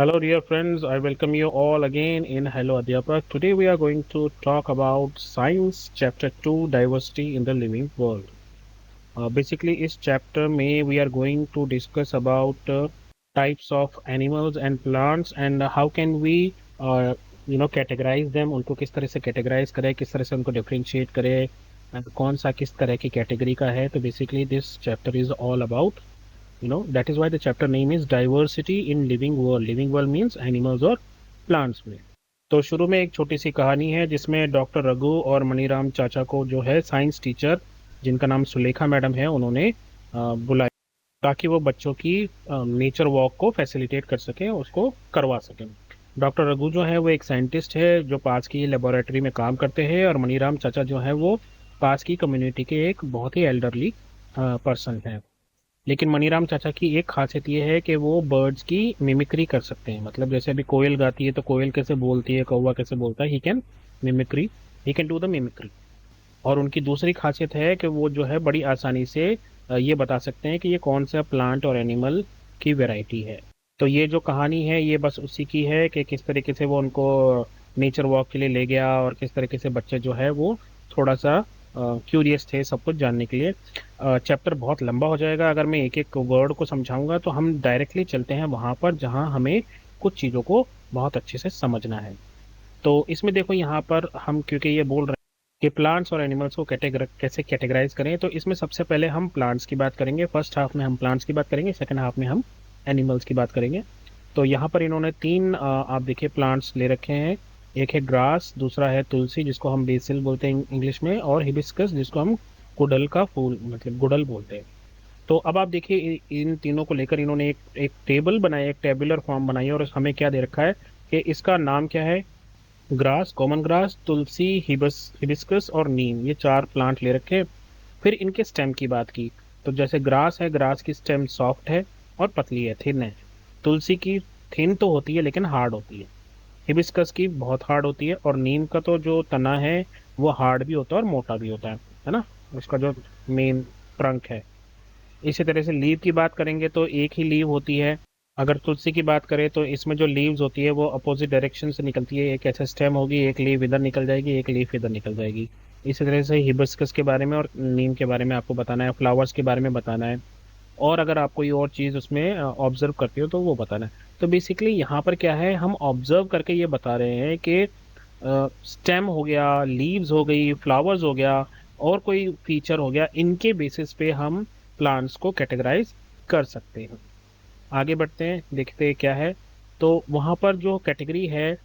Hello, dear friends. I welcome you all again in Hello Adhyapak. Today we are going to talk about Science Chapter 2 Diversity in the Living World. Basically, इस chapter में we are going to discuss about types of animals and plants and how can we categorize them. उनको किस तरह से categorize करें, किस तरह से उनको differentiate करें, कौन सा किस तरह की category का है. तो basically this chapter is all about that is why the chapter name is diversity in living world means animals और plants में. तो शुरू में एक छोटी सी कहानी है जिसमें डॉक्टर रघु और मनीराम चाचा को जो है साइंस टीचर जिनका नाम सुलेखा मैडम है उन्होंने बुलाया ताकि वो बच्चों की नेचर वॉक को फैसिलिटेट कर सकें, उसको करवा सकें. डॉक्टर रघु जो है वो एक साइंटिस्ट है जो पास की लेबोरेटरी में काम करते हैं और मनीराम चाचा जो है वो पास की कम्युनिटी के एक बहुत ही एल्डरली पर्सन है. लेकिन मनीराम चाचा की एक खासियत ये है कि वो बर्ड्स की मिमिक्री कर सकते हैं. मतलब जैसे अभी कोयल गाती है तो कोयल कैसे बोलती है, कौवा कैसे बोलता है, he can do the mimicry. और उनकी दूसरी खासियत है कि वो जो है बड़ी आसानी से ये बता सकते हैं कि ये कौन सा प्लांट और एनिमल की वैरायटी है. तो ये जो कहानी है ये बस उसी की है कि किस तरीके से वो उनको नेचर वॉक के लिए ले गया और किस तरीके से बच्चे जो है वो थोड़ा सा क्यूरियस थे सब कुछ जानने के लिए. चैप्टर बहुत लंबा हो जाएगा अगर मैं एक एक वर्ड को समझाऊंगा, तो हम डायरेक्टली चलते हैं वहां पर जहां हमें कुछ चीज़ों को बहुत अच्छे से समझना है. तो इसमें देखो यहाँ पर हम क्योंकि ये बोल रहे हैं कि प्लांट्स और एनिमल्स को कैसे कैटेगराइज करें, तो इसमें सबसे पहले हम प्लांट्स की बात करेंगे. फर्स्ट हाफ में हम प्लांट्स की बात करेंगे, सेकंड हाफ में हम एनिमल्स की बात करेंगे. तो यहाँ पर इन्होंने तीन आप देखिए प्लांट्स ले रखे हैं. एक है ग्रास, दूसरा है तुलसी जिसको हम बेसिल बोलते हैं इंग्लिश में, और हिबिस्कस जिसको हम गुड़हल का फूल मतलब गुड़हल बोलते हैं. तो अब आप देखिए इन तीनों को लेकर इन्होंने एक टेबल बनाया, एक टेबुलर फॉर्म बनाई और हमें क्या दे रखा है कि इसका नाम क्या है. ग्रास, कॉमन ग्रास, तुलसी, हिबिस्कस और नीम, ये चार प्लांट ले रखे. फिर इनके स्टेम की बात की. तो जैसे ग्रास है, ग्रास की स्टेम सॉफ्ट है और पतली है, थिन है. तुलसी की थिन तो होती है लेकिन हार्ड होती है. हिबिस्कस की बहुत हार्ड होती है और नीम का तो जो तना है वो हार्ड भी होता है और मोटा भी होता है ना, उसका जो मेन ट्रंक है. इसी तरह से लीव की बात करेंगे तो एक ही लीव होती है. अगर तुलसी की बात करें तो इसमें जो लीव्स होती है वो अपोजिट डायरेक्शन से निकलती है. एक ऐसा स्टेम होगी, एक लीव इधर निकल जाएगी, एक लीफ इधर निकल जाएगी. इसी तरह से हिबिस्कस के बारे में और नीम के बारे में आपको बताना है, फ्लावर्स के बारे में बताना है, और अगर आप कोई और चीज़ उसमें ऑब्जर्व करते हो तो वो बताना है. तो बेसिकली यहाँ पर क्या है, हम ऑब्जर्व करके ये बता रहे हैं कि स्टेम हो गया, लीव्स हो गई, फ्लावर्स हो गया और कोई फीचर हो गया, इनके बेसिस पे हम प्लांट्स को कैटेगराइज कर सकते हैं. आगे बढ़ते हैं, देखते हैं क्या है. तो वहाँ पर जो कैटेगरी है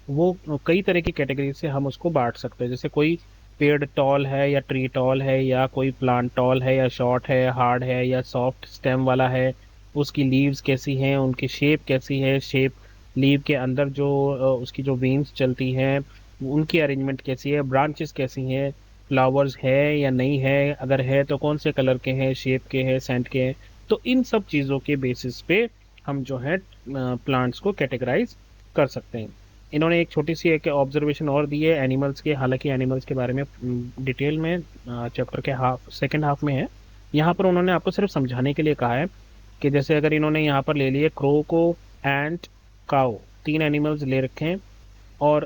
वो कई तरह की कैटेगरी से हम उसको बांट सकते हैं. जैसे कोई पेड़ टॉल है या ट्री टॉल है, या कोई प्लांट टॉल है या शॉर्ट है, हार्ड है या सॉफ्ट स्टेम वाला है, उसकी लीव्स कैसी हैं, उनकी शेप कैसी है, शेप लीव के अंदर जो उसकी जो वेन्स चलती हैं उनकी अरेंजमेंट कैसी है, ब्रांचेस कैसी हैं, फ्लावर्स है या नहीं है, अगर है तो कौन से कलर के हैं, शेप के हैं, सेंट के हैं. तो इन सब चीज़ों के बेसिस पे हम जो है प्लांट्स को कैटेगराइज कर सकते हैं. इन्होंने एक छोटी सी एक ऑब्जर्वेशन और दी है एनिमल्स के. हालांकि एनिमल्स के बारे में डिटेल में चैप्टर के सेकंड हाफ में है. यहाँ पर उन्होंने आपको सिर्फ समझाने के लिए कहा है कि जैसे अगर इन्होंने यहाँ पर ले लिए क्रो को, एंट, काओ, तीन एनिमल्स ले रखे हैं और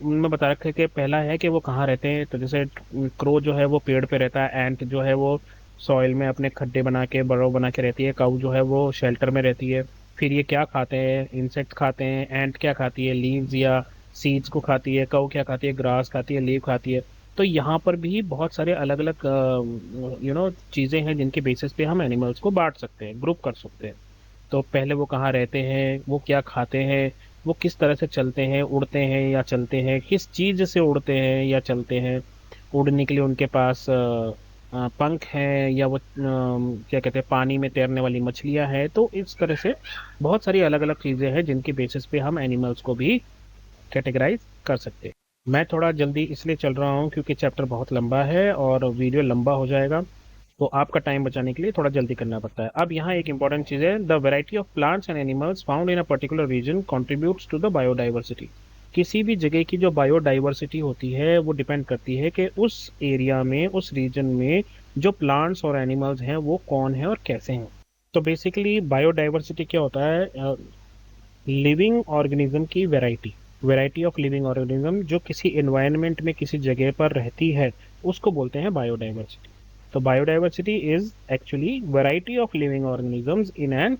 उनमें बता रखा है कि पहला है कि वो कहाँ रहते हैं. तो जैसे क्रो जो है वो पेड़ पे रहता है, एंट जो है वो सॉइल में अपने खड्डे बना के बरो बना के रहती है, काऊ जो है वो शेल्टर में रहती है. फिर ये क्या खाते हैं, इंसेक्ट खाते हैं. एंट क्या खाती है, लीव्स या सीड्स को खाती है. काऊ क्या खाती है, ग्रास खाती है, लीव खाती है. तो यहाँ पर भी बहुत सारे अलग अलग चीज़ें हैं जिनके बेसिस पे हम एनिमल्स को बांट सकते हैं, ग्रुप कर सकते हैं. तो पहले वो कहाँ रहते हैं, वो क्या खाते हैं, वो किस तरह से चलते हैं, उड़ते हैं या चलते हैं, किस चीज़ से उड़ते हैं या चलते हैं, उड़ने के लिए उनके पास पंख हैं या वो क्या कहते हैं पानी में तैरने वाली मछलियां हैं. तो इस तरह से बहुत सारी अलग अलग चीज़ें हैं जिनके बेसिस पे हम एनिमल्स को भी कैटेगराइज कर सकते हैं. मैं थोड़ा जल्दी इसलिए चल रहा हूँ क्योंकि चैप्टर बहुत लंबा है और वीडियो लंबा हो जाएगा, तो आपका टाइम बचाने के लिए थोड़ा जल्दी करना पड़ता है. अब यहाँ एक इंपॉर्टेंट चीज़ है, the variety of plants and animals found in a particular region contributes to the biodiversity. किसी भी जगह की जो बायोडाइवर्सिटी होती है वो डिपेंड करती है कि उस एरिया में, उस रीजन में जो प्लांट्स और एनिमल्स हैं वो कौन है और कैसे हैं. तो बेसिकली बायोडाइवर्सिटी क्या होता है, लिविंग ऑर्गेनिज्म की variety, variety of living organism जो किसी एनवायरनमेंट में किसी जगह पर रहती है उसको बोलते हैं बायोडाइवर्सिटी। तो biodiversity is actually variety of living organisms in an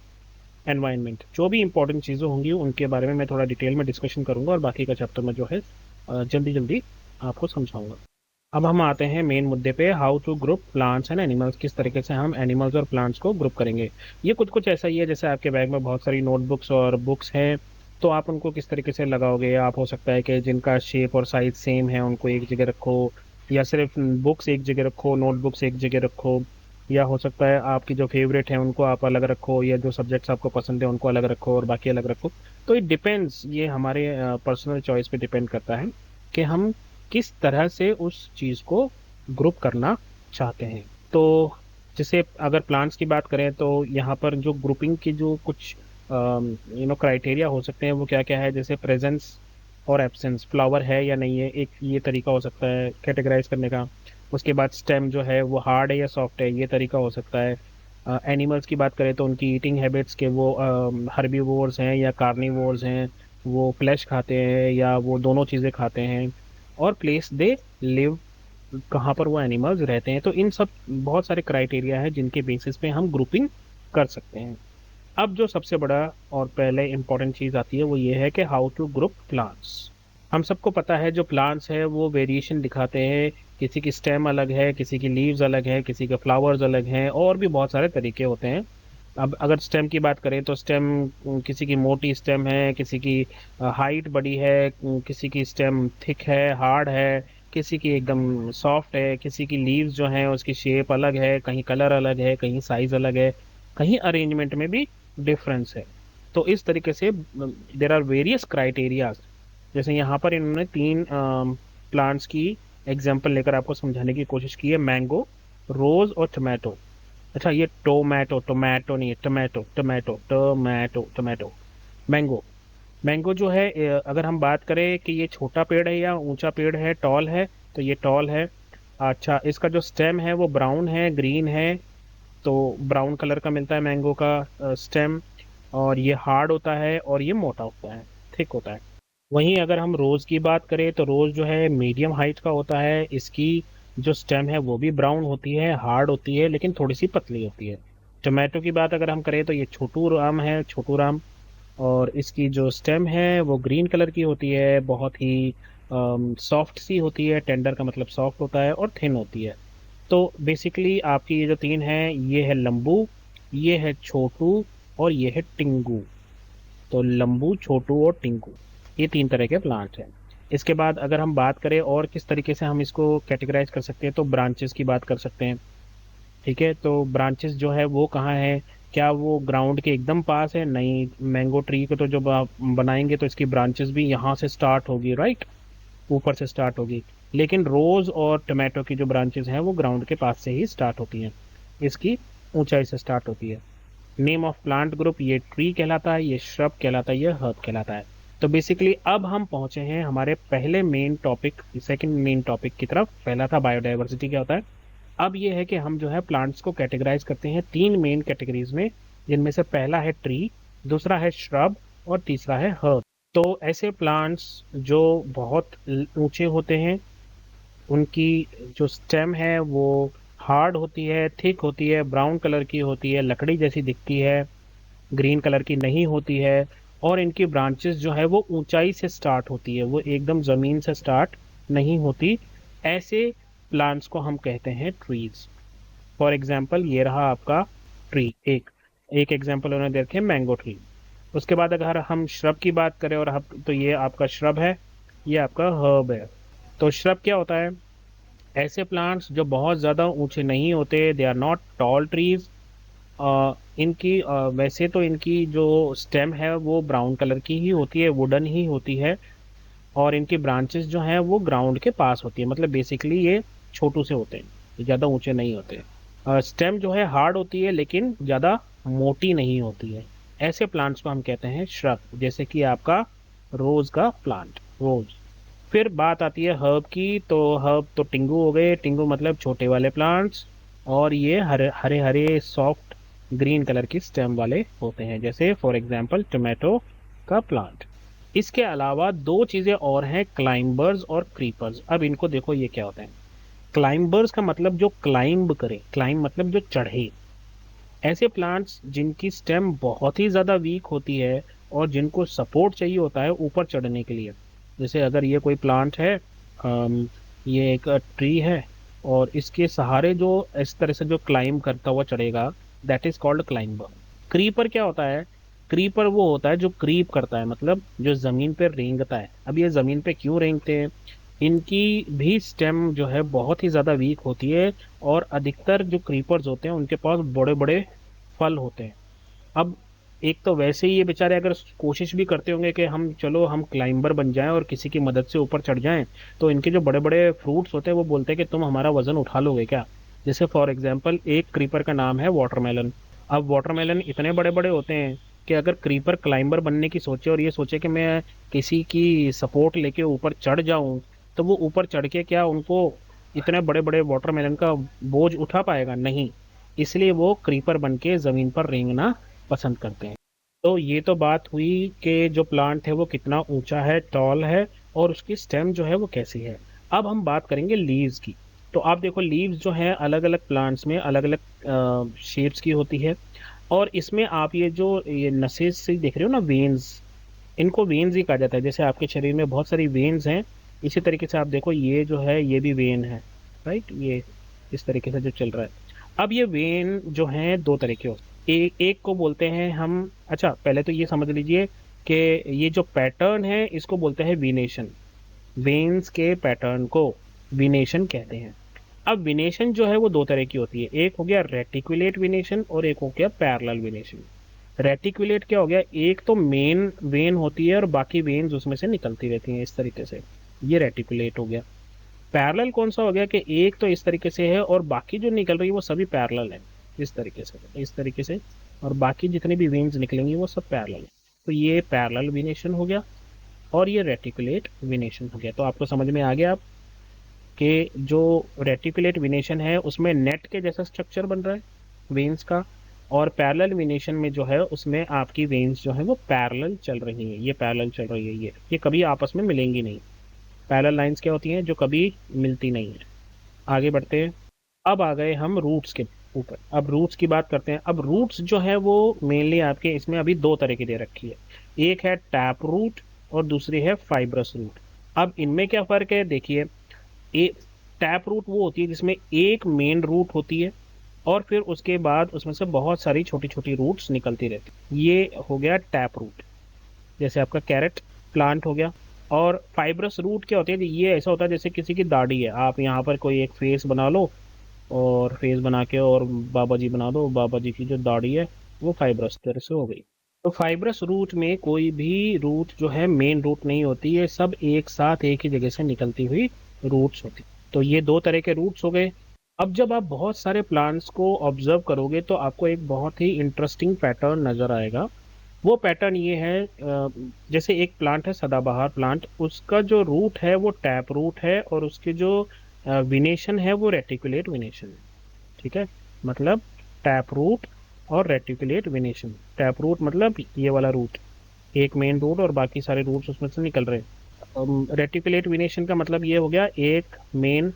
environment. जो भी इंपॉर्टेंट चीज़ें होंगी उनके बारे में मैं थोड़ा डिटेल में डिस्कशन करूंगा और बाकी का चैप्टर में जो है जल्दी जल्दी आपको समझाऊंगा। अब हम आते हैं मेन मुद्दे पे, how to group plants and animals. किस तरीके से हम एनिमल्स और प्लांट्स को ग्रुप करेंगे। ये कुछ कुछ ऐसा ही है जैसे आपके बैग में बहुत सारी नोटबुक्स और बुक्स हैं, तो आप उनको किस तरीके से लगाओगे। आप हो सकता है कि जिनका शेप और साइज सेम है उनको एक जगह रखो, या सिर्फ बुक्स एक जगह रखो, नोटबुक्स एक जगह रखो, या हो सकता है आपकी जो फेवरेट है उनको आप अलग रखो, या जो सब्जेक्ट्स आपको पसंद है उनको अलग रखो और बाकी अलग रखो। तो इट डिपेंड्स, ये हमारे पर्सनल चॉइस पे डिपेंड करता है कि हम किस तरह से उस चीज़ को ग्रुप करना चाहते हैं। तो जैसे अगर प्लांट्स की बात करें तो यहाँ पर जो ग्रुपिंग की जो कुछ क्राइटेरिया हो सकते हैं वो क्या क्या है, जैसे प्रेजेंस और एब्सेंस, फ्लावर है या नहीं है, एक ये तरीका हो सकता है कैटेगराइज करने का। उसके बाद स्टेम जो है वो हार्ड है या सॉफ्ट है, ये तरीका हो सकता है। एनिमल्स की बात करें तो उनकी ईटिंग हैबिट्स के, वो हर्बीवोर्स हैं या कार्निवोर्स हैं, वो फ्लैश खाते हैं या वो दोनों चीज़ें खाते हैं, और प्लेस दे लिव, कहाँ पर वो एनिमल्स रहते हैं। तो इन सब बहुत सारे क्राइटेरिया है जिनके बेसिस पे हम ग्रुपिंग कर सकते हैं। अब जो सबसे बड़ा और पहले इंपॉर्टेंट चीज़ आती है वो ये है कि हाउ टू ग्रुप प्लांट्स। हम सबको पता है जो प्लांट्स है वो वेरिएशन दिखाते हैं, किसी की स्टेम अलग है, किसी की लीव्स अलग है, किसी के फ्लावर्स अलग हैं, और भी बहुत सारे तरीके होते हैं। अब अगर स्टेम की बात करें तो स्टेम, किसी की मोटी स्टेम है, किसी की हाइट बड़ी है, किसी की स्टेम थिक है, हार्ड है, किसी की एकदम सॉफ्ट है, किसी की लीव्स जो हैं उसकी शेप अलग है, कहीं कलर अलग है, कहीं साइज अलग है, कहीं अरेंजमेंट में भी डिफरेंस है। तो इस तरीके से देर आर वेरियस क्राइटेरियाज। जैसे यहाँ पर इन्होंने तीन प्लांट्स की एग्जाम्पल लेकर आपको समझाने की कोशिश की है, मैंगो, रोज और टोमेटो। अच्छा, ये टोमेटो, टोमेटो नहीं है, tomato, tomato, tomato, tomato. Mango, mango जो है अगर हम बात करें कि ये छोटा पेड़ है या ऊंचा पेड़ है, टॉल है, तो ये टॉल है। अच्छा, इसका जो स्टेम है वो ब्राउन है, ग्रीन है, तो ब्राउन कलर का मिलता है मैंगो का स्टेम। और ये हार्ड होता है और ये मोटा होता है, थिक होता है। वहीं अगर हम रोज़ की बात करें तो रोज़ जो है मीडियम हाइट का होता है, इसकी जो स्टेम है वो भी ब्राउन होती है, हार्ड होती है, लेकिन थोड़ी सी पतली होती है। टोमेटो की बात अगर हम करें तो ये छोटू राम है, छोटू राम। और इसकी जो स्टेम है वो ग्रीन कलर की होती है, बहुत ही सॉफ्ट सी होती है, टेंडर का मतलब सॉफ्ट होता है, और थिन होती है। तो बेसिकली आपकी ये जो तीन है, ये है लंबू, ये है छोटू, और ये है टिंगू। तो लंबू, छोटू और टिंकू, ये तीन तरह के प्लांट हैं। इसके बाद अगर हम बात करें और किस तरीके से हम इसको कैटेगराइज कर सकते हैं तो ब्रांचेस की बात कर सकते हैं। ठीक है, तो ब्रांचेस जो है वो कहाँ है, क्या वो ग्राउंड के एकदम पास है? नहीं, मैंगो ट्री को तो जब आप बनाएंगे तो इसकी ब्रांचेस भी यहाँ से स्टार्ट होगी, राइट, ऊपर से स्टार्ट होगी। लेकिन रोज और टमाटो की जो ब्रांचेस हैं वो ग्राउंड के पास से ही स्टार्ट होती हैं, इसकी ऊंचाई से स्टार्ट होती है। नेम ऑफ प्लांट ग्रुप, ये ट्री कहलाता है, ये श्रब कहलाता है, ये हर्ब कहलाता है। तो बेसिकली अब हम पहुंचे हैं हमारे पहले main topic, second main topic की तरफ। पहला था बायोडाइवर्सिटी क्या होता है, अब ये है कि हम जो है प्लांट्स को कैटेगराइज करते हैं तीन मेन कैटेगरीज में, जिनमें से पहला है ट्री, दूसरा है श्रब, और तीसरा है हर्ब। तो ऐसे प्लांट्स जो बहुत ऊंचे होते हैं, उनकी जो स्टेम है वो हार्ड होती है, थिक होती है, ब्राउन कलर की होती है, लकड़ी जैसी दिखती है, ग्रीन कलर की नहीं होती है, और इनकी ब्रांचेस जो है वो ऊंचाई से स्टार्ट होती है, वो एकदम जमीन से स्टार्ट नहीं होती। ऐसे प्लांट्स को हम कहते हैं ट्रीज। फॉर एग्जाम्पल ये रहा आपका ट्री, एक एक एग्जाम्पल उन्होंने दे रखे मैंगो ट्री। उसके बाद अगर हम श्रब की बात करें, और हम तो ये आपका श्रब है, ये आपका हर्ब है। तो श्रब क्या होता है, ऐसे प्लांट्स जो बहुत ज़्यादा ऊंचे नहीं होते, they are not tall trees. इनकी वैसे तो इनकी जो स्टेम है वो ब्राउन कलर की ही होती है, वुडन ही होती है, और इनकी ब्रांचेस जो हैं वो ग्राउंड के पास होती है, मतलब बेसिकली ये छोटू से होते हैं, ये ज़्यादा ऊंचे नहीं होते। स्टेम जो है हार्ड होती है लेकिन ज़्यादा मोटी नहीं होती है। ऐसे प्लांट्स को हम कहते हैं श्रब, जैसे कि आपका रोज का प्लांट, रोज। फिर बात आती है हर्ब की, तो हर्ब तो टिंगू हो गए, टिंगू मतलब छोटे वाले प्लांट्स, और ये Hare Hare Hare soft green colour की स्टेम वाले होते हैं, जैसे फॉर एग्जांपल टोमेटो का प्लांट। इसके अलावा दो चीजें और हैं, क्लाइंबर्स और क्रीपर्स। अब इनको देखो ये क्या होता है। क्लाइंबर्स का मतलब जो क्लाइंब करे, क्लाइंब मतलब जो चढ़े। ऐसे प्लांट्स जिनकी स्टेम बहुत ही ज़्यादा वीक होती है और जिनको सपोर्ट चाहिए होता है ऊपर चढ़ने के लिए। जैसे अगर ये कोई प्लांट है, ये एक ट्री है, और इसके सहारे जो इस तरह से जो क्लाइंब करता हुआ चढ़ेगा, that is called climber. Creeper क्या होता है? क्रीपर वो होता है जो क्रीप करता है, मतलब जो जमीन पर रेंगता है। अब ये जमीन पे क्यों रेंगते हैं? इनकी भी स्टेम जो है बहुत ही ज्यादा वीक होती है, और अधिकतर जो क्रीपर्स होते हैं उनके पास बड़े बड़े फल होते हैं। अब एक तो वैसे ही ये बेचारे अगर कोशिश भी करते होंगे कि हम चलो हम क्लाइंबर बन जाएं और किसी की मदद से ऊपर चढ़ जाएं, तो इनके जो बड़े बड़े फ्रूट्स होते हैं वो बोलते हैं कि तुम हमारा वजन उठा लोगे क्या। जैसे फॉर एग्जांपल एक क्रीपर का नाम है वाटरमेलन। अब वाटरमेलन इतने बड़े बड़े होते हैं कि अगर क्रीपर क्लाइंबर बनने की सोचे और ये सोचे कि मैं किसी की सपोर्ट लेके ऊपर चढ़ जाऊं, तो वो ऊपर चढ़ के क्या उनको इतने बड़े बड़े वाटरमेलन का बोझ उठा पाएगा? नहीं। इसलिए वो क्रीपर बन के जमीन पर रेंगना पसंद करते हैं। तो ये तो बात हुई कि जो प्लांट है वो कितना ऊंचा है, टॉल है, और उसकी स्टेम जो है वो कैसी है। अब हम बात करेंगे लीव्स की। तो आप देखो लीव्स जो है अलग अलग प्लांट्स में अलग अलग शेप्स की होती है। और इसमें आप ये नसें से देख रहे हो ना, वेन्स, इनको वेन्स ही कहा जाता है। जैसे आपके शरीर में बहुत सारी वेन्स हैं, इसी तरीके से आप देखो ये जो है ये भी वेन है, राइट? ये इस तरीके से जो चल रहा है। अब ये वेन जो है दो तरह के होते हैं। एक को बोलते हैं हम, अच्छा पहले तो ये समझ लीजिए कि ये जो पैटर्न है इसको बोलते हैं विनेशन। वेन्स के पैटर्न को विनेशन कहते हैं। अब विनेशन जो है वो दो तरह की होती है, एक हो गया रेटिकुलेट विनेशन और एक हो गया पैरेलल विनेशन। रेटिकुलेट क्या हो गया? एक तो मेन वेन होती है और बाकी वेन्स उसमें से निकलती रहती हैं इस तरीके से, ये रेटिकुलेट हो गया। पैरेलल कौन सा हो गया कि एक तो इस तरीके से है और बाकी जो निकल रही है वो सभी पैरेलल है, इस तरीके से, इस तरीके से, और बाकी जितनी भी वेन्स निकलेंगी वो सब पैरेलल है। तो ये पैरेलल विनेशन हो गया और ये रेटिकुलेट विनेशन हो गया। तो आपको समझ में आ गया आप कि जो रेटिकुलेट विनेशन है उसमें नेट के जैसा स्ट्रक्चर बन रहा है वेन्स का, और पैरेलल विनेशन में जो है उसमें आपकी वेन्स जो है वो पैरेलल चल रही हैं, ये पैरेलल चल रही है, ये कभी आपस में मिलेंगी नहीं। पैरेलल लाइंस क्या होती हैं? जो कभी मिलती नहीं है। आगे बढ़ते हैं। अब आ गए हम रूट्स के ऊपर। अब रूट्स की बात करते हैं। अब रूट्स जो है वो मेनली आपके इसमें अभी दो तरह की दे रखी है, एक है टैप रूट और दूसरी है फाइब्रस रूट। अब इनमें क्या फर्क है देखिए। एक टैप रूट वो होती है जिसमें एक मेन रूट होती है और फिर उसके बाद उसमें से बहुत सारी छोटी छोटी रूट्स निकलती रहती, ये हो गया टैप रूट। जैसे आपका कैरेट प्लांट हो गया। और फाइब्रस रूट क्या होती है? ये ऐसा होता है जैसे किसी की दाढ़ी है, आप यहाँ पर कोई एक फेस बना लो, और फेस बना के और बाबा जी बना दो, बाबा जी की जो दाढ़ी है वो फाइब्रस तरह से हो गई। तो फाइब्रस रूट में कोई भी रूट जो है मेन रूट नहीं होती है, सब एक साथ एक ही जगह से निकलती हुई रूट्स होती। तो ये दो तरह के रूट्स हो गए। अब जब आप बहुत सारे प्लांट्स को ऑब्जर्व करोगे तो आपको एक बहुत ही इंटरेस्टिंग पैटर्न नजर आएगा। वो पैटर्न ये है, जैसे एक प्लांट है सदाबहार प्लांट, उसका जो रूट है वो टैप रूट है और उसके जो विनेशन है वो रेटिकुलेट विनेशन है। ठीक है? मतलब टैप रूट और रेटिकुलेट विनेशन। टैप रूट मतलब ये वाला रूट, एक मेन रूट और बाकी सारे रूट्स उसमें से निकल रहे हैं। रेटिकुलेट विनेशन का मतलब ये हो गया एक मेन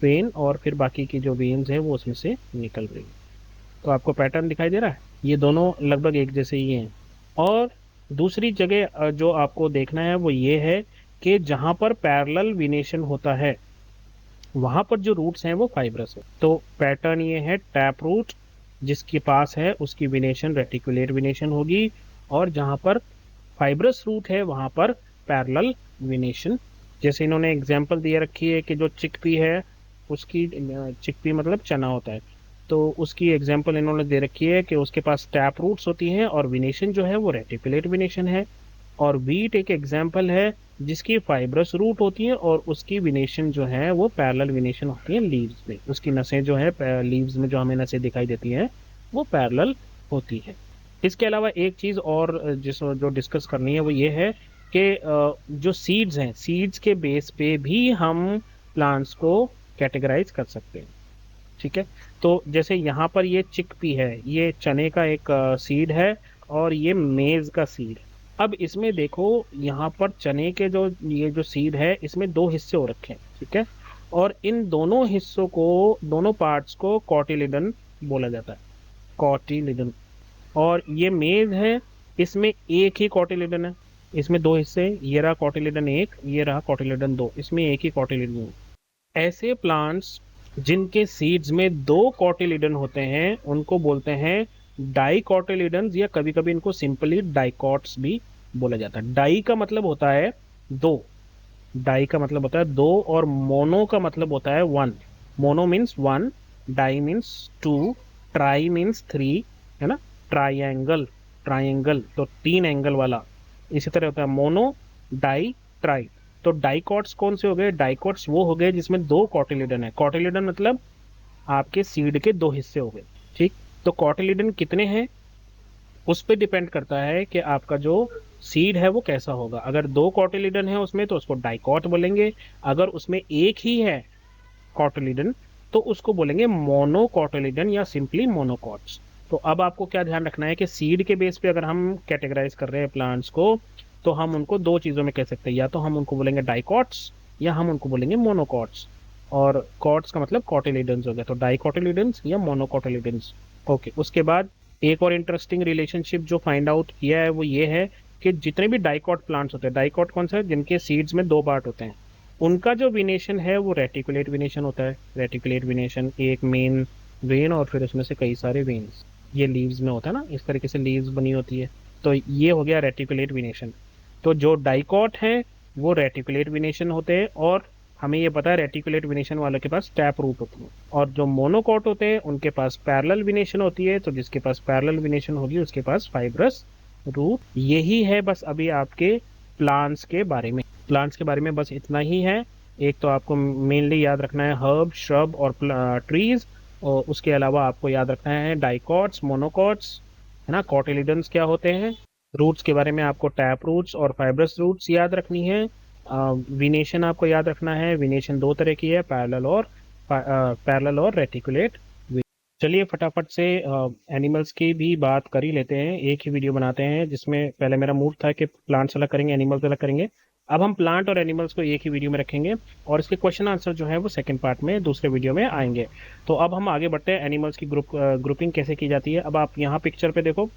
वेन और फिर बाकी की जो वेन्स है वो उसमें से निकल रही है। तो आपको पैटर्न दिखाई दे रहा है, ये दोनों लगभग एक जैसे ही हैं। और दूसरी जगह जो आपको देखना है वो ये है कि जहां पर पैरेलल विनेशन होता है वहां पर जो रूट्स हैं वो फाइब्रस है। तो पैटर्न ये है, टैप रूट जिसके पास है उसकी विनेशन रेटिकुलेट विनेशन होगी, और जहां पर फाइब्रस रूट है वहां पर पैरेलल विनेशन। जैसे इन्होंने एग्जांपल दिए रखी है कि जो चिकपी है उसकी, चिकपी मतलब चना होता है, तो उसकी एग्जांपल इन्होंने दे रखी है कि उसके पास टैप रूट्स होती हैं और विनेशन जो है वो रेटिकुलेट विनेशन है। और वीट एक एग्जांपल है जिसकी फाइब्रस रूट होती है और उसकी विनेशन जो है वो पैरेलल विनेशन होती है लीव्स में, उसकी नसें जो है लीव्स में जो हमें नसें दिखाई देती हैं वो पैरेलल होती है। इसके अलावा एक चीज और जो डिस्कस करनी है वो ये है कि जो सीड्स हैं, सीड्स के बेस पे भी हम प्लांट्स को कैटेगराइज कर सकते हैं। ठीक है? तो जैसे यहाँ पर ये चिकपी है, ये चने का एक सीड है, और ये मेज का सीड। अब इसमें देखो, यहाँ पर चने के जो ये जो सीड है इसमें दो हिस्से हो रखे हैं, ठीक है। और इन दोनों हिस्सों को, दोनों पार्ट्स को कॉटिलिडन बोला जाता है, कॉटिलिडन। और ये मेज है, इसमें एक ही कॉटिलिडन है। इसमें दो हिस्से, ये रहा कॉटिलिडन एक, ये रहा कॉटिलिडन दो, इसमें एक ही कॉटिलिडन है। ऐसे प्लांट्स जिनके सीड्स में दो कॉटिलिडन होते हैं उनको बोलते हैं डाइकॉटिलिडन्स, या कभी कभी इनको सिंपली डाइकॉट्स भी बोला जाता है। डाई का मतलब होता है दो, डाई का मतलब होता है दो, और मोनो का मतलब होता है one. Mono means one, di means two, tri means three, है ना। ट्राइंगल, ट्राइंगल तो तीन एंगल वाला, इसी तरह होता है मोनो, डाई, ट्राई। तो डाइकॉट्स कौन से हो गए? डाइकॉट्स वो हो गए जिसमें दो कॉटिलिडन है। कॉटिलिडन मतलब आपके सीड के दो हिस्से हो गए, ठीक। तो कॉटिलिडन कितने हैं उस पर डिपेंड करता है कि आपका जो सीड है वो कैसा होगा। अगर दो कॉटिलिडन है उसमें तो उसको डाइकॉट बोलेंगे। अगर उसमें एक ही है कॉटिलिडन तो उसको बोलेंगे मोनोकॉटिलिडन या सिंपली मोनोकॉट्स। तो अब आपको क्या ध्यान रखना है कि सीड के बेस पे अगर हम कैटेगराइज कर रहे हैं प्लांट्स को, तो हम उनको दो चीज़ों में कह सकते हैं, या तो हम उनको बोलेंगे डाइकॉट्स या हम उनको बोलेंगे मोनोकॉट्स। और कॉट्स का मतलब कॉटिलिडन्स हो गया, तो डाइकॉटिलिडन्स या मोनोकॉटिलिडन्स। ओके, उसके बाद एक और इंटरेस्टिंग रिलेशनशिप जो फाइंड आउट किया है वो ये है कि जितने भी डाइकॉट प्लांट्स होते हैं, डाइकॉट कौन सा है? जिनके सीड्स में दो पार्ट होते हैं, उनका जो विनेशन है वो रेटिकुलेट विनेशन होता है। रेटिकुलेट विनेशन, एक मेन वेन और फिर उसमें से कई सारे वेन्स, ये लीव्स में होता है ना, इस तरीके से लीव्स बनी होती है। तो ये हो गया रेटिकुलेट विनेशन। तो जो डाइकॉट है वो रेटिकुलेट विनेशन होते हैं, और हमें ये पता है रेटिकुलेट विनेशन वालों के पास टैप रूट होती है। और जो मोनोकॉट होते हैं उनके पास पैरेलल विनेशन होती है, तो जिसके पास पैरेलल विनेशन होगी उसके पास फाइब्रस रूट। यही है बस अभी आपके प्लांट्स के बारे में। प्लांट्स के बारे में बस इतना ही है। एक तो आपको मेनली याद रखना है हर्ब, श्रब और ट्रीज, और उसके अलावा आपको याद रखना है डाइकॉट्स, मोनोकॉट्स, है ना। कॉटिलिडन्स क्या होते हैं, रूट्स के बारे में आपको टैप रूट्स और फाइब्रस रूट्स याद रखनी है। विनेशन आपको याद रखना है, विनेशन दो तरह की है, पैरेलल और रेटिकुलेट। चलिए फटाफट से एनिमल्स की भी बात कर ही लेते हैं, एक ही वीडियो बनाते हैं, जिसमें पहले मेरा मूड था कि प्लांट्स अलग करेंगे एनिमल्स अलग करेंगे। अब हम प्लांट और एनिमल्स को एक ही वीडियो में रखेंगे, और इसके क्वेश्चन आंसर जो है वो सेकंड पार्ट में दूसरे वीडियो में आएंगे। तो अब हम आगे बढ़ते हैं, एनिमल्स की ग्रुपिंग कैसे की जाती है। अब आप यहाँ पिक्चर पे देखो,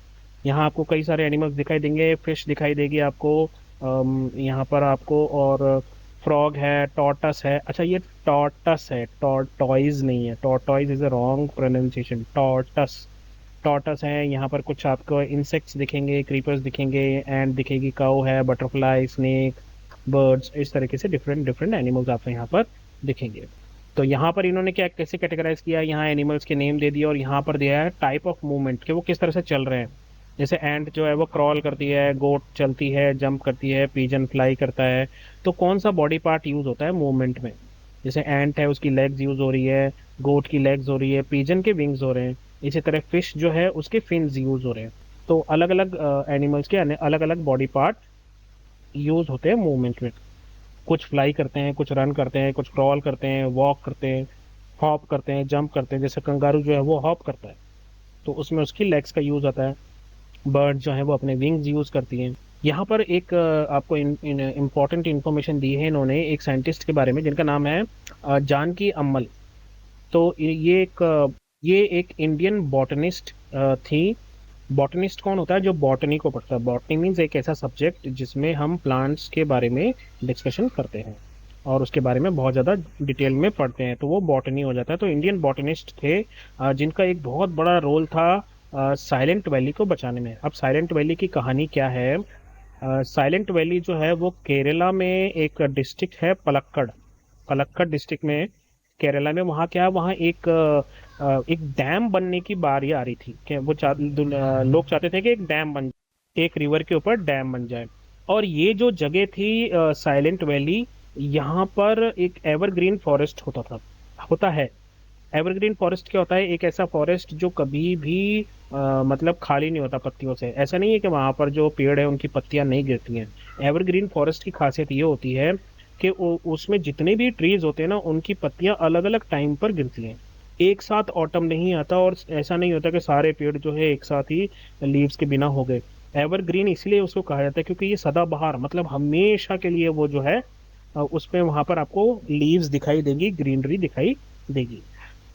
यहाँ आपको कई सारे एनिमल्स दिखाई देंगे, फिश दिखाई देगी आपको, यहाँ पर आपको, और फ्रॉग है, टॉर्टस है। अच्छा, ये टॉर्टस है, टॉर्टॉइज नहीं है, tortoise is a wrong pronunciation, tortoise. Tortoise है। यहाँ पर कुछ आपको इंसेक्ट्स दिखेंगे, क्रीपर्स दिखेंगे, एंड दिखेगी, काऊ है, बटरफ्लाई, स्नेक, बर्ड्स, इस तरीके से डिफरेंट डिफरेंट एनिमल्स आपको यहाँ पर दिखेंगे। तो यहाँ पर इन्होंने क्या कैसे कैटेगराइज किया है, यहाँ एनिमल्स के नेम दे दिया और यहाँ पर दिया है टाइप ऑफ मूवमेंट कि वो किस तरह से चल रहे हैं। जैसे एंट जो है वो क्रॉल करती है, गोट चलती है, जंप करती है, पीजन फ्लाई करता है। तो कौन सा बॉडी पार्ट यूज होता है मूवमेंट में? जैसे एंट है उसकी लेग्स यूज हो रही है, गोट की लेग्स हो रही है, पीजन के विंग्स हो रहे हैं। इसी तरह फिश जो है उसके फिन्स यूज हो रहे हैं। तो अलग अलग एनिमल्स के अलग अलग बॉडी पार्ट यूज होते हैं मूवमेंट में। कुछ फ्लाई करते हैं, कुछ रन करते हैं, कुछ क्रॉल करते हैं, वॉक करते हैं, हॉप करते हैं, जंप करते हैं। जैसे कंगारू जो है वो हॉप करता है, तो उसमें उसकी लेग्स का यूज आता है। बर्ड जो है वो अपने विंग्स यूज करती हैं। यहाँ पर एक आपको इम्पोर्टेंट इंफॉर्मेशन दी है इन्होंने एक साइंटिस्ट के बारे में जिनका नाम है जानकी अम्मल। तो ये एक इंडियन बॉटनिस्ट थी। बॉटनिस्ट कौन होता है? जो बॉटनी को पढ़ता है। बॉटनी मीन्स एक ऐसा सब्जेक्ट जिसमें हम प्लांट्स के बारे में डिस्कशन करते हैं और उसके बारे में बहुत ज़्यादा डिटेल में पढ़ते हैं, तो वो बॉटनी हो जाता है। तो इंडियन बॉटनिस्ट थे जिनका एक बहुत बड़ा रोल था साइलेंट वैली को बचाने में। अब साइलेंट वैली की कहानी क्या है? साइलेंट वैली जो है वो केरला में एक डिस्ट्रिक्ट है, पलक्कड़। पलक्कड़ डिस्ट्रिक्ट में, केरला में, वहाँ क्या है, वहाँ एक डैम बनने की बारी आ रही थी कि लोग चाहते थे कि एक डैम बन, एक रिवर के ऊपर डैम बन जाए। और ये जो जगह थी साइलेंट वैली, यहाँ पर एक एवरग्रीन फॉरेस्ट होता था, होता है। एवरग्रीन फॉरेस्ट क्या होता है? एक ऐसा फॉरेस्ट जो कभी भी मतलब खाली नहीं होता पत्तियों से। ऐसा नहीं है कि वहां पर जो पेड़ है उनकी पत्तियां नहीं गिरती हैं। एवरग्रीन फॉरेस्ट की खासियत ये होती है कि उसमें जितने भी ट्रीज होते हैं ना, उनकी पत्तियां अलग अलग टाइम पर गिरती हैं। एक साथ ऑटम नहीं आता, और ऐसा नहीं होता कि सारे पेड़ जो है एक साथ ही लीव्स के बिना हो गए। एवरग्रीन इसलिए उसको कहा जाता है क्योंकि ये सदाबहार, मतलब हमेशा के लिए वो जो है उसमें वहां पर आपको लीव्स दिखाई देंगी, ग्रीनरी दिखाई देगी।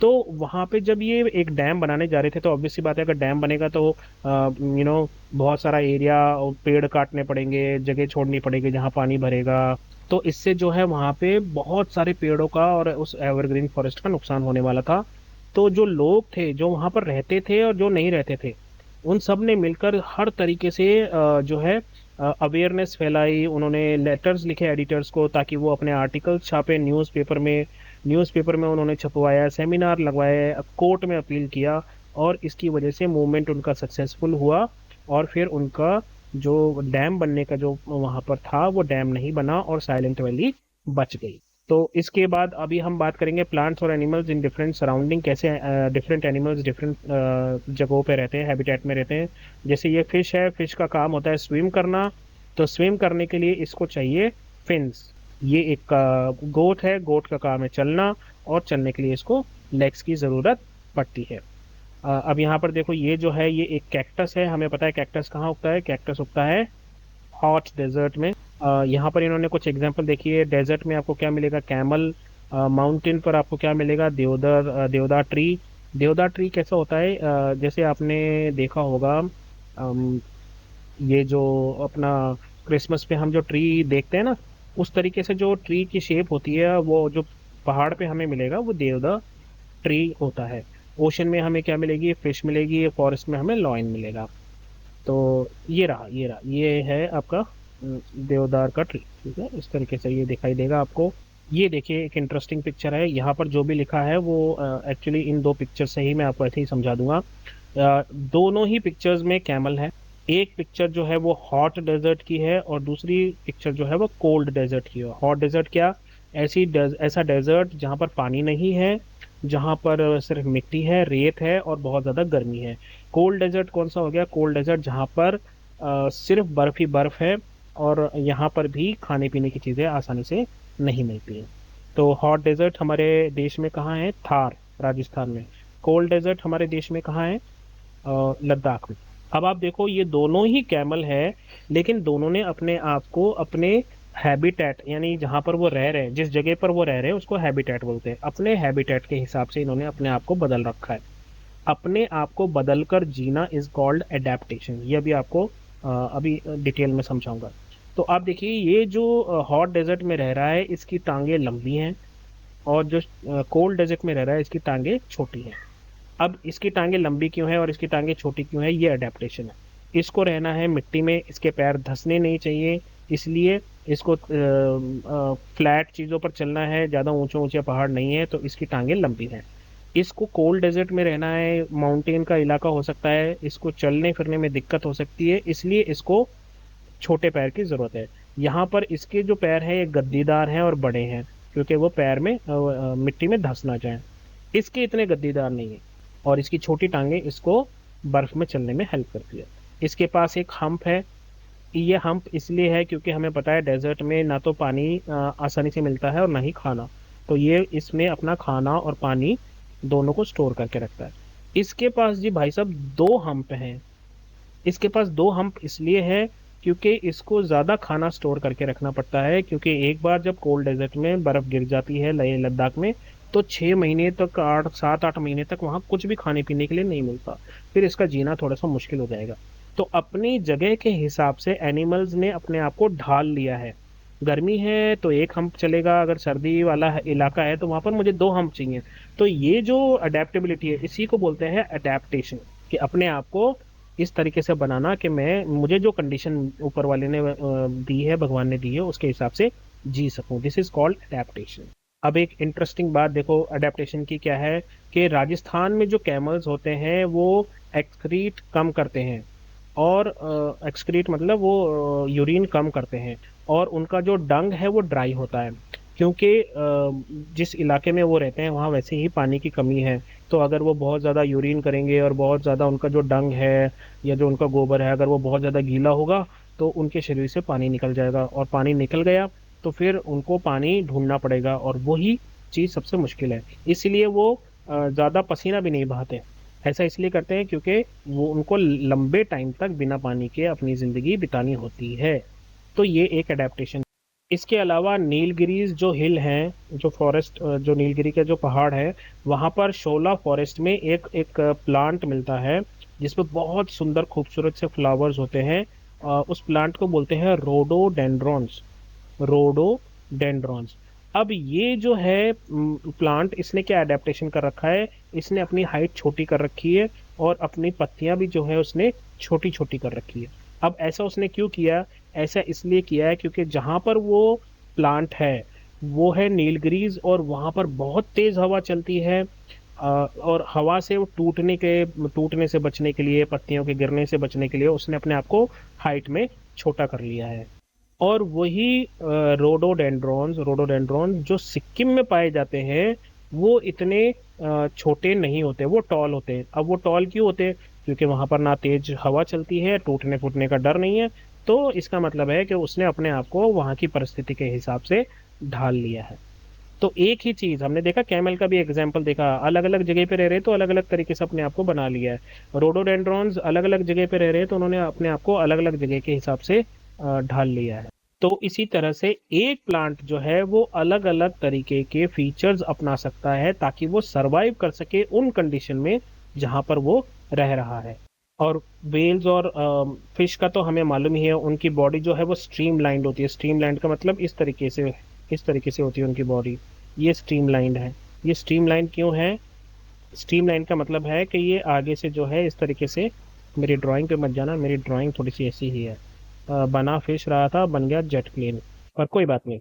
तो वहां पे जब ये एक डैम बनाने जा रहे थे, तो ऑब्वियस सी बात है, अगर डैम बनेगा तो बहुत सारा एरिया और पेड़ काटने पड़ेंगे, जगह छोड़नी पड़ेगी जहाँ पानी भरेगा। तो इससे जो है वहां पे बहुत सारे पेड़ों का और उस एवरग्रीन फॉरेस्ट का नुकसान होने वाला था। तो जो लोग थे जो वहां पर रहते थे और जो नहीं रहते थे, उन सब ने मिलकर हर तरीके से जो है अवेयरनेस फैलाई। उन्होंने लेटर्स लिखे एडिटर्स को ताकि वो अपने आर्टिकल्स छापे न्यूज़पेपर में। न्यूज़पेपर में उन्होंने छपवाया, सेमिनार लगवाए, कोर्ट में अपील किया, और इसकी वजह से मूवमेंट उनका सक्सेसफुल हुआ। और फिर उनका जो डैम बनने का जो वहां पर था वो डैम नहीं बना और साइलेंट वैली बच गई। तो इसके बाद अभी हम बात करेंगे प्लांट्स और एनिमल्स इन डिफरेंट सराउंडिंग, कैसे डिफरेंट एनिमल्स डिफरेंट जगहों पे रहते हैं, हैबिटेट में रहते हैं। जैसे ये फिश है, फिश का काम होता है स्विम करना। तो स्विम करने के लिए इसको चाहिए फिन्स। ये एक गोट है, गोट का काम है चलना, और चलने के लिए इसको लेग्स की जरूरत पड़ती है। अब यहाँ पर देखो, ये जो है ये एक कैक्टस है। हमें पता है कैक्टस कहाँ उगता है, कैक्टस उगता है हॉट डेजर्ट में। यहाँ पर इन्होंने कुछ एग्जांपल देखी है। डेजर्ट में आपको क्या मिलेगा, कैमल। माउंटेन पर आपको क्या मिलेगा, देवदार, देवदार ट्री। देवदार ट्री कैसा होता है, जैसे आपने देखा होगा, अम, ये जो अपना क्रिसमस पे हम जो ट्री देखते हैं ना, उस तरीके से जो ट्री की शेप होती है, वो जो पहाड़ पे हमें मिलेगा वो देवदार ट्री होता है। ओशन में हमें क्या मिलेगी, फिश मिलेगी, फॉरेस्ट में हमें लॉइन मिलेगा। तो ये रहा ये है आपका देवदार का ट्री। ठीक है, इस तरीके से ये दिखाई देगा आपको। ये देखिए एक इंटरेस्टिंग पिक्चर है, यहाँ पर जो भी लिखा है वो एक्चुअली इन दो पिक्चर से ही मैं आपको ऐसे ही समझा दूंगा। दोनों ही पिक्चर्स में कैमल है। एक पिक्चर जो है वो हॉट डेजर्ट की है और दूसरी पिक्चर जो है वो कोल्ड डेजर्ट की है। हॉट डेजर्ट क्या, ऐसा डेजर्ट जहाँ पर पानी नहीं है, जहाँ पर सिर्फ मिट्टी है, रेत है और बहुत ज़्यादा गर्मी है। कोल्ड डेजर्ट कौन सा हो गया, कोल्ड डेजर्ट जहाँ पर सिर्फ बर्फ ही बर्फ है, और यहाँ पर भी खाने पीने की चीज़ें आसानी से नहीं मिलती हैं। तो हॉट डेजर्ट हमारे देश में कहाँ है, थार राजस्थान में। कोल्ड डेजर्ट हमारे देश में कहाँ है, लद्दाख में। अब आप देखो ये दोनों ही कैमल है, लेकिन दोनों ने अपने आप को अपने हैबिटेट, यानी जहां पर वो रह रहे हैं, जिस जगह पर वो रह रहे हैं उसको हैबिटेट बोलते हैं, अपने हैबिटेट के हिसाब से इन्होंने अपने आप को बदल रखा है। अपने आप को बदल कर जीना इज कॉल्ड एडेप्टेशन। ये अभी आपको अभी डिटेल में समझाऊंगा। तो आप देखिए, ये जो हॉट डेजर्ट में रह रहा है इसकी टांगे लंबी हैं, और जो कोल्ड डेजर्ट में रह रहा है इसकी टांगे छोटी हैं। अब इसकी टांगे लंबी क्यों है और इसकी टांगे छोटी क्यों है, ये अडेप्टेशन है। इसको रहना है मिट्टी में, इसके पैर धंसने नहीं चाहिए, इसलिए इसको फ्लैट चीज़ों पर चलना है, ज़्यादा ऊंचे ऊंचे पहाड़ नहीं है, तो इसकी टांगे लंबी हैं। इसको कोल्ड डेजर्ट में रहना है, माउंटेन का इलाका हो सकता है, इसको चलने फिरने में दिक्कत हो सकती है, इसलिए इसको छोटे पैर की जरूरत है। यहाँ पर इसके जो पैर हैं ये गद्दीदार हैं और बड़े हैं, क्योंकि वो पैर में मिट्टी में धंस ना जाए। इसके इतने गद्दीदार नहीं है, और इसकी छोटी टांगे इसको बर्फ में चलने में हेल्प करती है। इसके पास एक हम्प है। ये हम्प इसलिए है क्योंकि हमें पता है डेजर्ट में ना तो पानी आसानी से मिलता है और ना ही खाना। तो ये इसमें अपना खाना और पानी दोनों को स्टोर करके रखता है। इसके पास जी भाई साहब दो हम्प हैं। इसके पास दो हम्प इसलिए है क्योंकि इसको ज़्यादा खाना स्टोर करके रखना पड़ता है, क्योंकि एक बार जब कोल्ड डेजर्ट में बर्फ़ गिर जाती है लेह लद्दाख में, तो 6 महीने तक, 8 7 8 महीने तक वहाँ कुछ भी खाने पीने के लिए नहीं मिलता। फिर इसका जीना थोड़ा सा मुश्किल हो जाएगा। तो अपनी जगह के हिसाब से एनिमल्स ने अपने आप को ढाल लिया है। गर्मी है तो एक हम्प चलेगा, अगर सर्दी वाला इलाका है तो वहां पर मुझे दो हम्प चाहिए। तो ये जो अडेप्टेबिलिटी है इसी को बोलते हैं अडेप्टेशन, कि अपने आप को इस तरीके से बनाना कि मैं, मुझे जो कंडीशन ऊपर वाले ने दी है, भगवान ने दी है, उसके हिसाब से जी सकूं। This is called adaptation. अब एक इंटरेस्टिंग बात देखो अडेप्टेशन की क्या है, कि राजस्थान में जो कैमल्स होते हैं वो एक्सक्रीट कम करते हैं, और एक्सक्रीट मतलब वो यूरिन कम करते हैं, और उनका जो डंग है वो ड्राई होता है, क्योंकि जिस इलाके में वो रहते हैं वहाँ वैसे ही पानी की कमी है। तो अगर वो बहुत ज़्यादा यूरिन करेंगे और बहुत ज़्यादा उनका जो डंग है या जो उनका गोबर है अगर वो बहुत ज़्यादा गीला होगा, तो उनके शरीर से पानी निकल जाएगा, और पानी निकल गया तो फिर उनको पानी ढूंढना पड़ेगा, और वही चीज़ सबसे मुश्किल है। इसलिए वो ज़्यादा पसीना भी नहीं बहाते। ऐसा इसलिए करते हैं क्योंकि वो उनको लंबे टाइम तक बिना पानी के अपनी ज़िंदगी बितानी होती है। तो ये एक अडेप्टेशन। इसके अलावा नीलगिरीज जो हिल हैं, जो फॉरेस्ट, जो नीलगिरी के जो पहाड़ है, वहाँ पर शोला फॉरेस्ट में एक एक प्लांट मिलता है जिसमें बहुत सुंदर खूबसूरत से फ्लावर्स होते हैं। उस प्लांट को बोलते हैं रोडोडेंड्रॉन्स। रोडोडेंड्रॉन्स। अब ये जो है प्लांट, इसने क्या अडेप्टेशन कर रखा है, इसने अपनी हाइट छोटी कर रखी है और अपनी पत्तियां भी जो है उसने छोटी छोटी कर रखी है। अब ऐसा उसने क्यों किया? ऐसा इसलिए किया है क्योंकि जहां पर वो प्लांट है वो है नीलगिरीज, और वहां पर बहुत तेज हवा चलती है। और हवा से वो टूटने से बचने के लिए, पत्तियों के गिरने से बचने के लिए उसने अपने आप को हाइट में छोटा कर लिया है। और वही रोडोडेंड्रॉन जो सिक्किम में पाए जाते हैं, वो इतने छोटे नहीं होते, वो टॉल होते हैं। अब वो टॉल क्यों होते हैं? क्योंकि वहां पर ना तेज हवा चलती है, टूटने फूटने का डर नहीं है। तो इसका मतलब है कि उसने अपने आप को वहां की परिस्थिति के हिसाब से ढाल लिया है। तो एक ही चीज हमने देखा, कैमल का भी एग्जाम्पल देखा, अलग अलग जगह पे रह रहे तो अलग अलग तरीके से अपने आप को बना लिया है। रोडोडेंड्रॉन्स अलग अलग जगह पे रह रहे हैं तो उन्होंने अपने आप को अलग अलग जगह के हिसाब से ढाल लिया है। तो इसी तरह से एक प्लांट जो है वो अलग अलग तरीके के फीचर्स अपना सकता है ताकि वो सरवाइव कर सके उन कंडीशन में जहां पर वो रह रहा है। और वेल्स और फिश का तो हमें मालूम ही है, उनकी बॉडी जो है वो स्ट्रीमलाइंड होती है। स्ट्रीमलाइंड का मतलब इस तरीके से होती है उनकी बॉडी। ये स्ट्रीमलाइंड है। ये स्ट्रीमलाइंड क्यों है? स्ट्रीमलाइंड का मतलब है कि ये आगे से जो है इस तरीके से, मेरी ड्राइंग पे मत जाना, मेरी ड्राइंग थोड़ी सी ऐसी ही है। बना फिश रहा था, बन गया जेट प्लेन, पर कोई बात नहीं।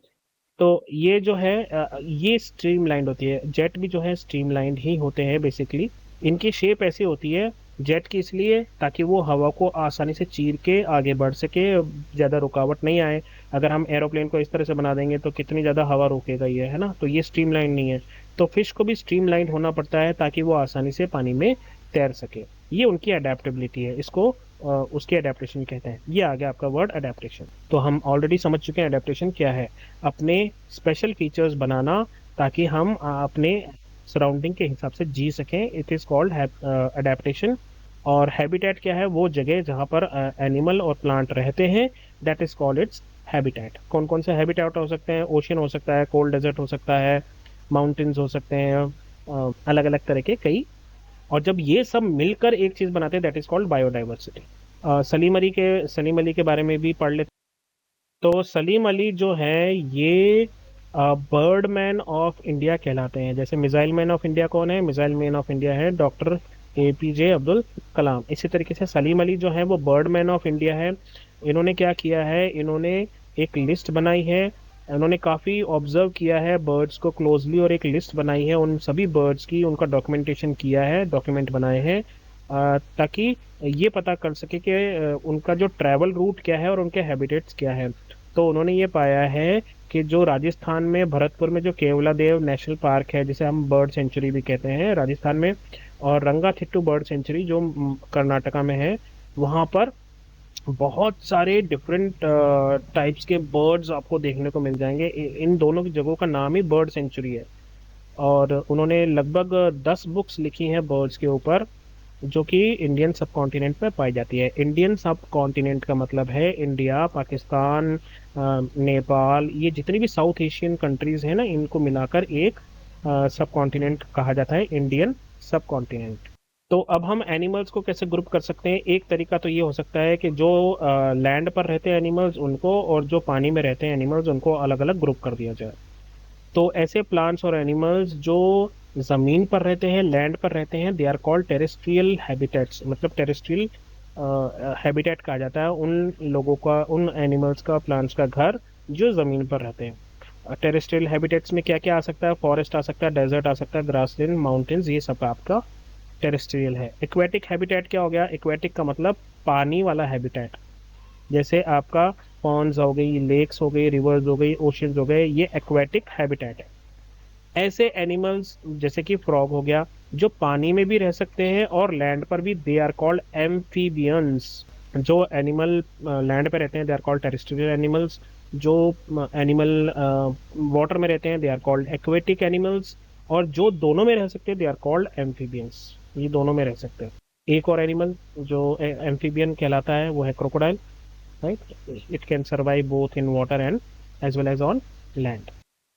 तो ये जो है ये स्ट्रीमलाइंड होती है। जेट भी जो है स्ट्रीमलाइंड ही होते हैं बेसिकली। इनकी शेप ऐसी होती है जेट की इसलिए ताकि वो हवा को आसानी से चीर के आगे बढ़ सके, ज़्यादा रुकावट नहीं आए। अगर हम एरोप्लेन को इस तरह से बना देंगे तो कितनी ज़्यादा हवा रोकेगा ये, है ना? तो ये स्ट्रीमलाइंड नहीं है। तो फिश को भी स्ट्रीमलाइंड होना पड़ता है ताकि वो आसानी से पानी में तैर सके। ये उनकी अडेप्टेबिलिटी है, इसको उसकी अडेप्टेशन कहते हैं। ये आ गया आपका वर्ड अडेप्टेशन। तो हम ऑलरेडी समझ चुके हैं अडेप्टेशन क्या है। अपने स्पेशल फीचर्स बनाना ताकि हम अपने सराउंडिंग के हिसाब से जी सकें, इट इज़ कॉल्ड अडेप्टेशन। और हैबिटेट क्या है? वो जगह जहाँ पर एनिमल और प्लांट रहते हैं, that is called its habitat. कौन कौन से हैबिटेट हो सकते हैं? ओशन हो सकता है, कोल्ड डेजर्ट हो सकता है, माउंटेन्स हो सकते हैं, अलग अलग तरह के कई। और जब ये सब मिलकर एक चीज बनाते हैं that is called biodiversity. Salim Ali के बारे में भी पढ़ लेते। तो सलीम अली जो है ये बर्ड मैन ऑफ इंडिया कहलाते हैं। जैसे मिसाइल मैन ऑफ इंडिया कौन है? मिसाइल मैन ऑफ इंडिया है डॉक्टर APJ अब्दुल कलाम। इसी तरीके से सलीम अली जो है वो बर्ड मैन ऑफ इंडिया है। इन्होंने क्या किया है? इन्होंने एक लिस्ट बनाई है। उन्होंने काफ़ी ऑब्जर्व किया है बर्ड्स को क्लोजली और एक लिस्ट बनाई है उन सभी बर्ड्स की, उनका डॉक्यूमेंटेशन किया है, डॉक्यूमेंट बनाए हैं ताकि ये पता कर सके कि उनका जो ट्रैवल रूट क्या है और उनके हैबिटेट्स क्या है। तो उन्होंने ये पाया है कि जो राजस्थान में भरतपुर में जो केवलादेव नेशनल पार्क है, जिसे हम बर्ड सेंचुरी भी कहते हैं राजस्थान में, और रंगाथिट्टू बर्ड सेंचुरी जो कर्नाटका में है, वहाँ पर बहुत सारे डिफरेंट टाइप्स के बर्ड्स आपको देखने को मिल जाएंगे। इन दोनों की जगहों का नाम ही बर्ड सेंचुरी है। और उन्होंने लगभग 10 बुक्स लिखी हैं बर्ड्स के ऊपर, जो कि इंडियन सब कॉन्टिनेंट में पाई जाती है। इंडियन सब कॉन्टिनेंट का मतलब है इंडिया, पाकिस्तान, नेपाल, ये जितनी भी साउथ एशियन कंट्रीज हैं ना, इनको मिलाकर एक सब कॉन्टिनेंट कहा जाता है, इंडियन सब कॉन्टिनेंट। तो अब हम एनिमल्स को कैसे ग्रुप कर सकते हैं? एक तरीका तो ये हो सकता है कि जो लैंड पर रहते हैं एनिमल्स उनको, और जो पानी में रहते हैं एनिमल्स उनको अलग अलग ग्रुप कर दिया जाए। तो ऐसे प्लांट्स और एनिमल्स जो जमीन पर रहते हैं, लैंड पर रहते हैं, they are called terrestrial habitats. मतलब टेरेस्ट्रियल हैबिटेट कहा जाता है उन लोगों का, उन एनिमल्स का, प्लांट्स का घर जो जमीन पर रहते हैं। टेरेस्ट्रियल हैबिटेट्स में क्या क्या आ सकता है? फॉरेस्ट आ सकता है, डेजर्ट आ सकता है, ग्रासलैंड, माउंटेन्स, ये सब आपका टेरेस्ट्रियल है। एक्वेटिक हैबिटेट क्या हो गया? एक्वेटिक का मतलब पानी वाला हैबिटेट। जैसे आपका पॉन्ड्स हो गई, लेक्स हो गई, रिवर्स हो गई, ओशियंस हो गए, ये एक्वेटिक हैबिटेट है। ऐसे एनिमल्स जैसे कि फ्रॉग हो गया, जो पानी में भी रह सकते हैं और लैंड पर भी, दे आर कॉल्ड एम्फीबियंस। जो एनिमल लैंड पे रहते हैं they are called terrestrial animals. जो एनिमल वाटर में रहते हैं they are called aquatic animals. और जो दोनों में रह सकते हैं दे आर कॉल्ड एम्फीबियंस, ये दोनों में रह सकते हैं। एक और एनिमल जो एम्फीबियन कहलाता है वो है crocodile, right. It can survive both in water and as well as on land.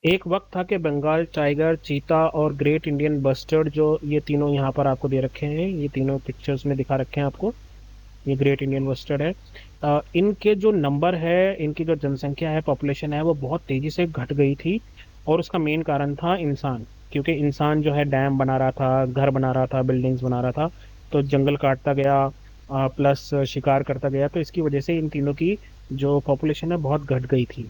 एक वक्त था कि बंगाल टाइगर, चीता और ग्रेट इंडियन बस्टर्ड, जो ये तीनों यहाँ पर आपको दे रखे हैं, ये तीनों पिक्चर्स में दिखा रखे हैं आपको, ये ग्रेट इंडियन बस्टर्ड है। इनके जो नंबर है, इनकी जो जनसंख्या है, पॉपुलेशन है, वो बहुत तेजी से घट गई थी। और उसका मेन कारण था इंसान, क्योंकि इंसान जो है डैम बना रहा था, घर बना रहा था, बिल्डिंग्स बना रहा था, तो जंगल काटता गया, प्लस शिकार करता गया, तो इसकी वजह से इन तीनों की जो पॉपुलेशन है बहुत घट गई थी।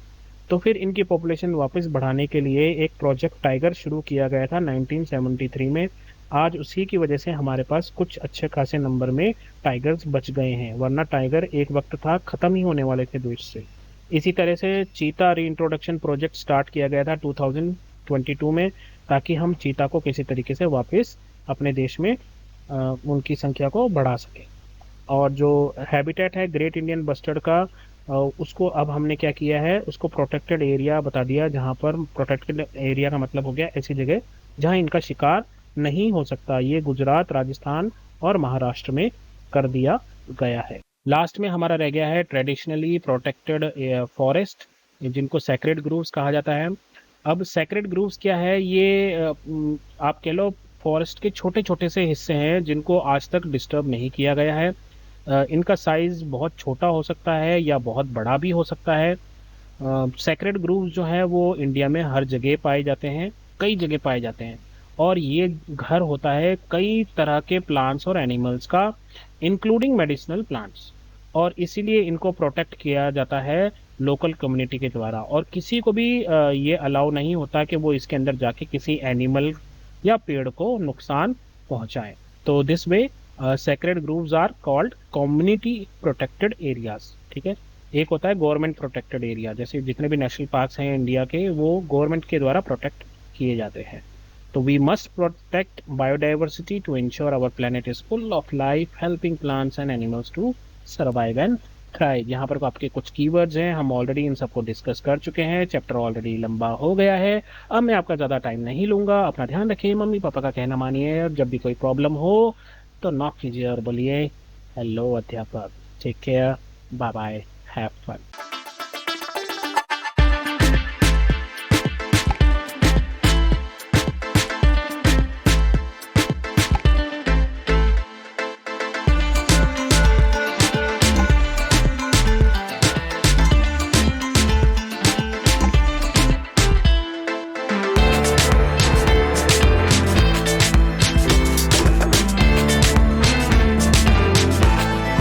तो फिर इनकी पॉपुलेशन वापस बढ़ाने के लिए एक प्रोजेक्ट टाइगर शुरू किया गया था 1973 में। आज उसी की वजह से हमारे पास कुछ अच्छे खासे नंबर में टाइगर्स बच गए हैं, वरना टाइगर एक वक्त था खत्म ही होने वाले थे देश से। इसी तरह से चीता रीइंट्रोडक्शन प्रोजेक्ट स्टार्ट किया गया था 2022 में, ताकि हम चीता को किसी तरीके से वापस अपने देश में उनकी संख्या को बढ़ा सके। और जो हैबिटेट है ग्रेट इंडियन बस्टर्ड का, उसको अब हमने क्या किया है, उसको प्रोटेक्टेड एरिया बता दिया, जहाँ पर प्रोटेक्टेड एरिया का मतलब हो गया ऐसी जगह जहाँ इनका शिकार नहीं हो सकता। ये गुजरात, राजस्थान और महाराष्ट्र में कर दिया गया है। लास्ट में हमारा रह गया है ट्रेडिशनली प्रोटेक्टेड फॉरेस्ट, जिनको सैक्रेड ग्रूव्स कहा जाता है। अब सैक्रेड ग्रूव्स क्या है, ये आप कह लो फॉरेस्ट के छोटे छोटे से हिस्से हैं जिनको आज तक डिस्टर्ब नहीं किया गया है। इनका साइज बहुत छोटा हो सकता है या बहुत बड़ा भी हो सकता है। सेक्रेड ग्रूव्स जो है वो इंडिया में हर जगह पाए जाते हैं, कई जगह पाए जाते हैं। और ये घर होता है कई तरह के प्लांट्स और एनिमल्स का, इंक्लूडिंग मेडिसिनल प्लांट्स। और इसीलिए इनको प्रोटेक्ट किया जाता है लोकल कम्युनिटी के द्वारा, और किसी को भी ये अलाउ नहीं होता कि वो इसके अंदर जाके किसी एनिमल या पेड़ को नुकसान पहुंचाए। तो this way sacred groves are called community protected areas. ठीक है। एक होता है गवर्नमेंट प्रोटेक्टेड एरिया, जैसे जितने भी नेशनल पार्क्स हैं इंडिया के, वो गवर्नमेंट के द्वारा प्रोटेक्ट किए जाते हैं। तो we must protect biodiversity to ensure our planet is full of life, helping plants and animals to survive and thrive. यहाँ पर आपके कुछ कीवर्ड्स हैं, हम ऑलरेडी इन सबको डिस्कस कर चुके हैं, चैप्टर ऑलरेडी लंबा हो गया है। अब मैं आपका ज़्यादा टाइम नहीं लूंगा, अपना ध्यान रखिए, मम्मी पापा का कहना मानिए, और जब भी कोई प्रॉब्लम हो तो नॉक कीजिए और बोलिए हेलो अध्यापक, take care, bye bye, have fun.